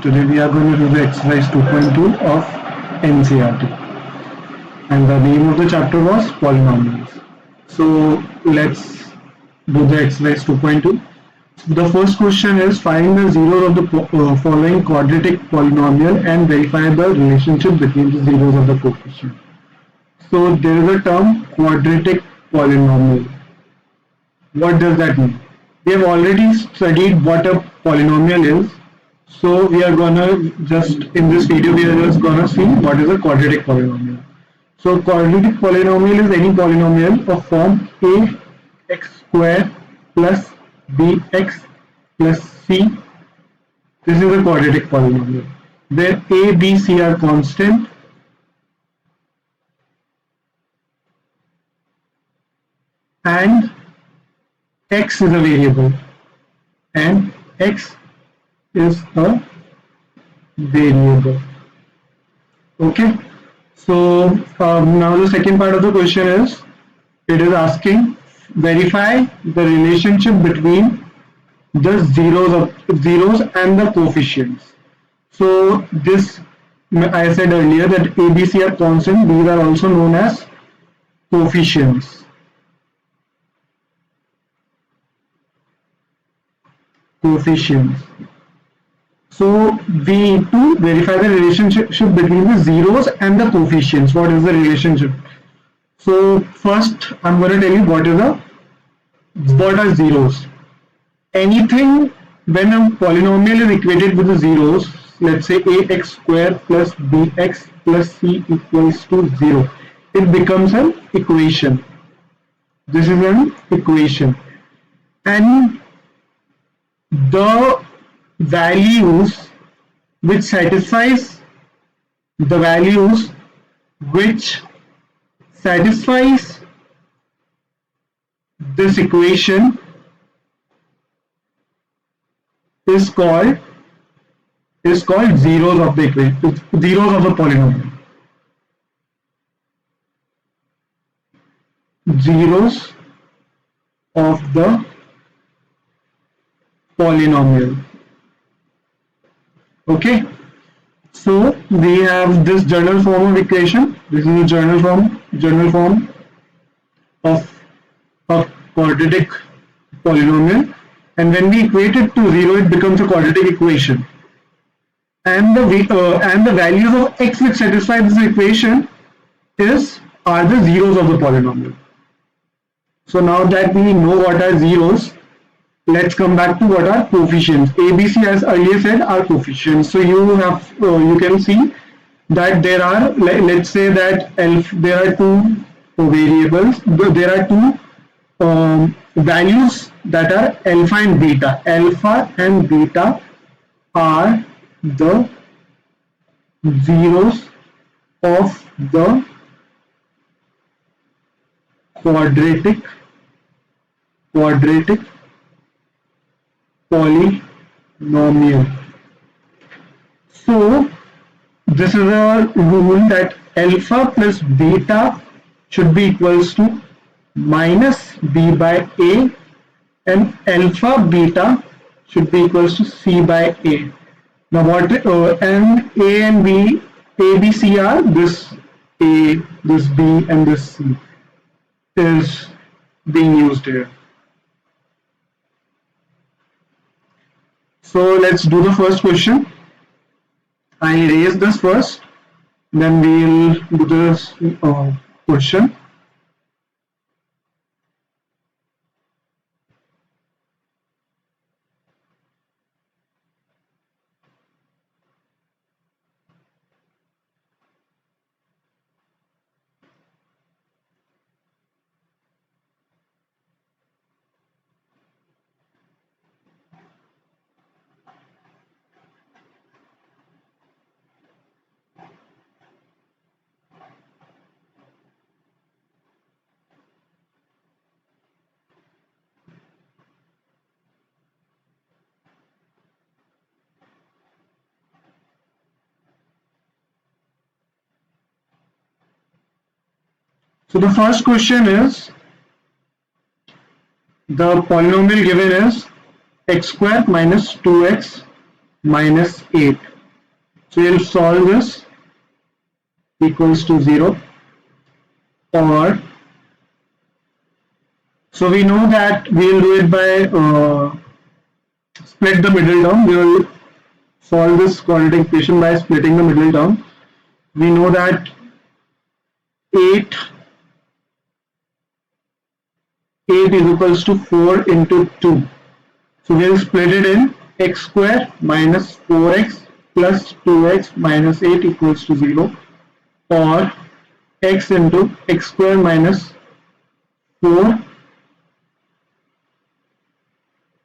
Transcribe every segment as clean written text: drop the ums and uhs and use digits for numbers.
Today we are going to do the exercise 2.2 of NCERT, and the name of the chapter was polynomials. So let's do the exercise 2.2. The first question is find the zeros of the following quadratic polynomial and verify the relationship between the zeros of the coefficient. So there is a term quadratic polynomial. What does that mean? We have already studied what a polynomial is. So we are gonna just in this video we are just gonna see what is a quadratic polynomial. So quadratic polynomial is any polynomial of form ax square plus bx plus c. This is a quadratic polynomial where a, b, c are constant and x is a variable and x is a variable. Okay, so now the second part of the question is, it is asking verify the relationship between the zeros and the coefficients. So this, I said earlier that a, b, c are constant. These are also known as coefficients. So we need to verify the relationship between the zeros and the coefficients. What is the relationship? So first I'm going to tell you what are zeros. Anything when a polynomial is equated with the zeros, let's say ax square plus bx plus c equals to 0, it becomes an equation. This is an equation, and the values which satisfies this equation is called zeros of the equation, zeros of the polynomial. Zeros of the polynomial. Okay, so we have this general form of equation. This is the general form of a quadratic polynomial, and when we equate it to 0, it becomes a quadratic equation. And the values of x which satisfy this equation are the zeros of the polynomial. So now that we know what are zeros, let's come back to what are coefficients. A, B, C, as earlier said, are coefficients. So you can see that there are, let's say that there are two variables. There are two values that are alpha and beta. Alpha and beta are the zeros of the quadratic polynomial. So this is a rule that alpha plus beta should be equals to minus b by a, and alpha beta should be equals to c by a. Now what and a and b, a, b, c are this a, this b, and this c is being used here. So let's do the first question. I'll erase this first, then we'll do this question. So the first question is, the polynomial given is x square minus 2x minus 8. So we'll solve this equals to 0, or so we know that we'll do it by split the middle term. We will solve this quadratic equation by splitting the middle term. We know that 8 is equals to 4 into 2. So we'll split it in x square minus 4x plus 2x minus 8 equals to 0, or x into x square minus 4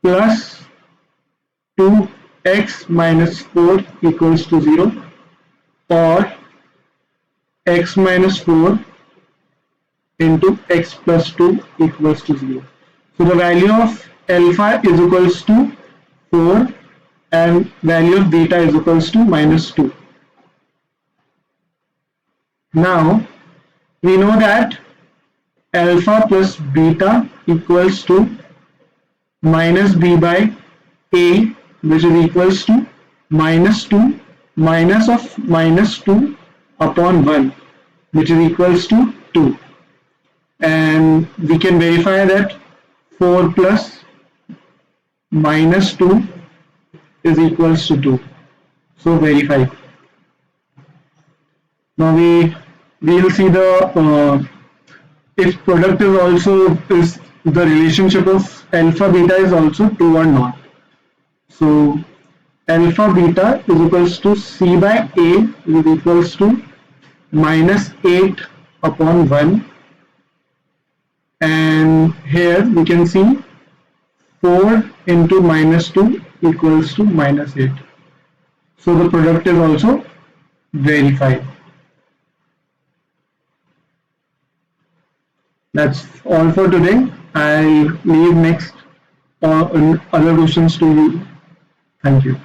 plus 2x minus 4 equals to 0, or x minus 4 into x plus 2 equals to 0. So the value of alpha is equals to 4 and value of beta is equals to minus 2. Now we know that alpha plus beta equals to minus b by a, which is equals to minus 2 minus of minus 2 upon 1, which is equals to 2. And we can verify that 4 plus minus 2 is equals to 2. So verify. Now we will see the if product is also is the relationship of alpha beta is also 2 or not. So alpha beta is equals to c by a is equals to minus 8 upon 1, and here we can see 4 into minus 2 equals to minus 8. So the product is also verified. That's all for today. I'll leave next other questions to you. Thank you.